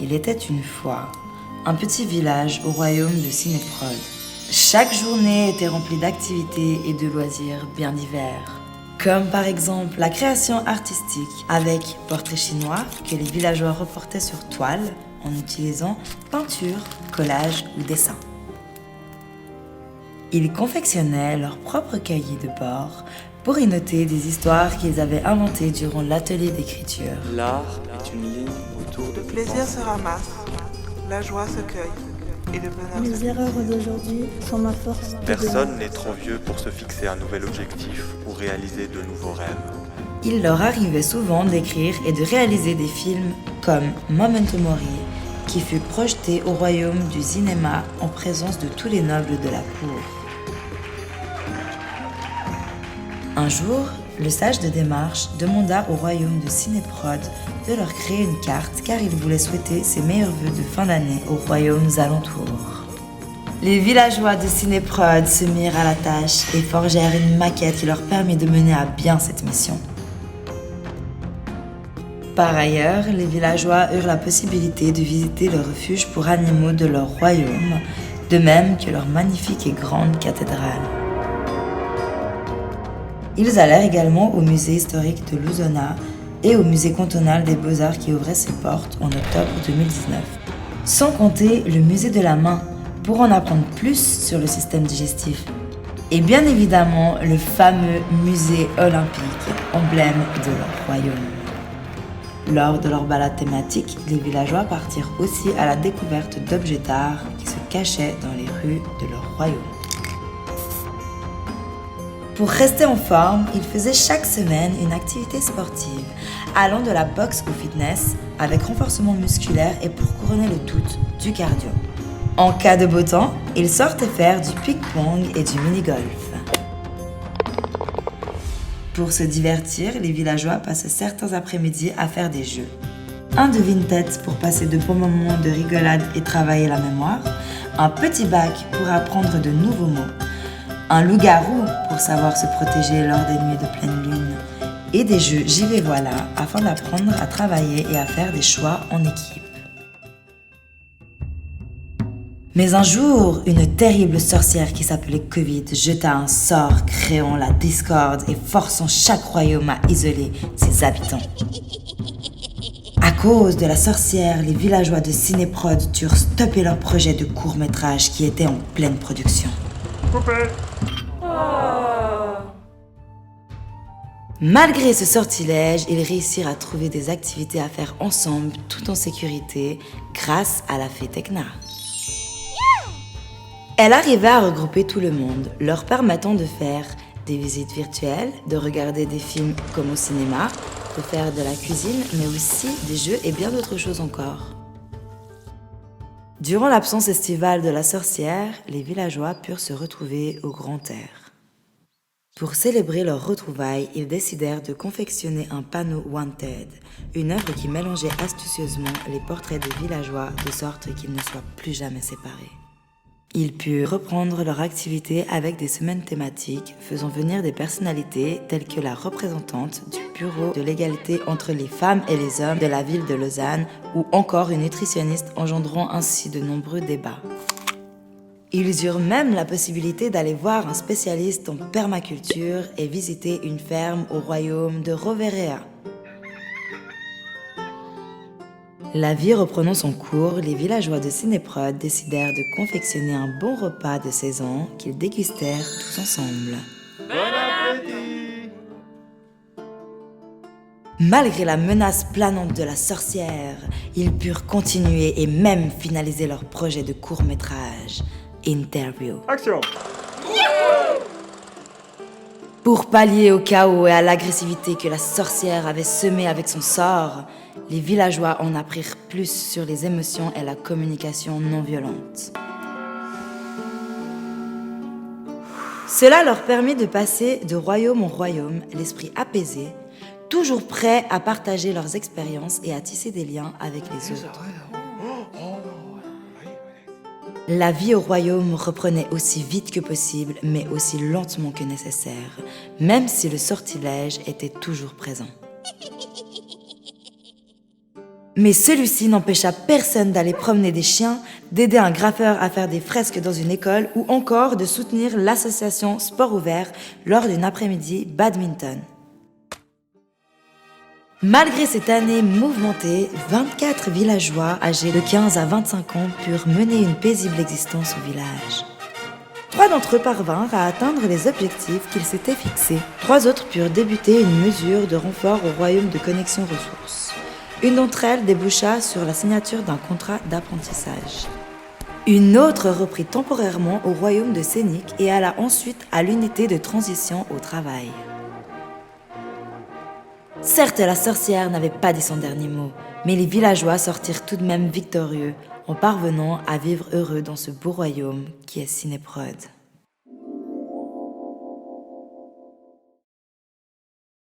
Il était une fois un petit village au royaume de Cinéprode. Chaque journée était remplie d'activités et de loisirs bien divers. Comme par exemple la création artistique avec portraits chinois que les villageois reportaient sur toile en utilisant peinture, collage ou dessin. Ils confectionnaient leurs propres cahiers de bord pour y noter des histoires qu'ils avaient inventées durant l'atelier d'écriture. L'art est une ligne autour de Le plaisir se ramasse, la joie se cueille et le bonheur se Les erreurs d'aujourd'hui sont ma force. de Personne demain. n'est trop vieux pour se fixer un nouvel objectif ou réaliser de nouveaux rêves. Il leur arrivait souvent d'écrire et de réaliser des films comme Memento Mori, qui fut projeté au royaume du cinéma en présence de tous les nobles de la cour. Un jour, le sage de démarche demanda au royaume de Cinéprode de leur créer une carte car il voulait souhaiter ses meilleurs vœux de fin d'année aux royaumes alentours. Les villageois de Cinéprode se mirent à la tâche et forgèrent une maquette qui leur permit de mener à bien cette mission. Par ailleurs, les villageois eurent la possibilité de visiter le refuge pour animaux de leur royaume, de même que leur magnifique et grande cathédrale. Ils allèrent également au musée historique de Luzona et au musée cantonal des Beaux-Arts qui ouvrait ses portes en octobre 2019. Sans compter le musée de la main pour en apprendre plus sur le système digestif. Et bien évidemment, le fameux musée olympique, emblème de leur royaume. Lors de leur balade thématique, les villageois partirent aussi à la découverte d'objets d'art qui se cachaient dans les rues de leur royaume. Pour rester en forme, ils faisaient chaque semaine une activité sportive, allant de la boxe au fitness, avec renforcement musculaire et pour couronner le tout, du cardio. En cas de beau temps, ils sortaient faire du ping-pong et du mini-golf. Pour se divertir, les villageois passaient certains après-midi à faire des jeux. Un devine-tête pour passer de bons moments de rigolade et travailler la mémoire, un petit bac pour apprendre de nouveaux mots, un loup-garou pour savoir se protéger lors des nuits de pleine lune, et des jeux j'y vais voilà afin d'apprendre à travailler et à faire des choix en équipe. Mais un jour, une terrible sorcière qui s'appelait Covid jeta un sort créant la discorde et forçant chaque royaume à isoler ses habitants. À cause de la sorcière, les villageois de Cinéprode durent stopper leur projet de court-métrage qui était en pleine production. Malgré ce sortilège, ils réussirent à trouver des activités à faire ensemble tout en sécurité grâce à la fée Tekna. Elle arrivait à regrouper tout le monde, leur permettant de faire des visites virtuelles, de regarder des films comme au cinéma, de faire de la cuisine, mais aussi des jeux et bien d'autres choses encore. Durant l'absence estivale de la sorcière, les villageois purent se retrouver au grand air. Pour célébrer leur retrouvaille, ils décidèrent de confectionner un panneau Wanted, une œuvre qui mélangeait astucieusement les portraits des villageois de sorte qu'ils ne soient plus jamais séparés. Ils purent reprendre leur activité avec des semaines thématiques, faisant venir des personnalités telles que la représentante du Bureau de l'égalité entre les femmes et les hommes de la ville de Lausanne ou encore une nutritionniste engendrant ainsi de nombreux débats. Ils eurent même la possibilité d'aller voir un spécialiste en permaculture et visiter une ferme au royaume de Roverea. La vie reprenant son cours, les villageois de Cinéprode décidèrent de confectionner un bon repas de saison qu'ils dégustèrent tous ensemble. Malgré la menace planante de la sorcière, ils purent continuer et même finaliser leur projet de court-métrage, Interview. Action! Pour pallier au chaos et à l'agressivité que la sorcière avait semé avec son sort, les villageois en apprirent plus sur les émotions et la communication non violente. Cela leur permit de passer de royaume en royaume, l'esprit apaisé, toujours prêts à partager leurs expériences et à tisser des liens avec les autres. La vie au royaume reprenait aussi vite que possible, mais aussi lentement que nécessaire, même si le sortilège était toujours présent. Mais celui-ci n'empêcha personne d'aller promener des chiens, d'aider un graffeur à faire des fresques dans une école ou encore de soutenir l'association Sport Ouvert lors d'une après-midi badminton. Malgré cette année mouvementée, 24 villageois âgés de 15 à 25 ans purent mener une paisible existence au village. 3 d'entre eux parvinrent à atteindre les objectifs qu'ils s'étaient fixés. 3 autres purent débuter une mesure de renfort au royaume de connexion ressources. Une d'entre elles déboucha sur la signature d'un contrat d'apprentissage. Une autre reprit temporairement au royaume de Sénic et alla ensuite à l'unité de transition au travail. Certes, la sorcière n'avait pas dit son dernier mot, mais les villageois sortirent tout de même victorieux en parvenant à vivre heureux dans ce beau royaume qui est Sinéprode.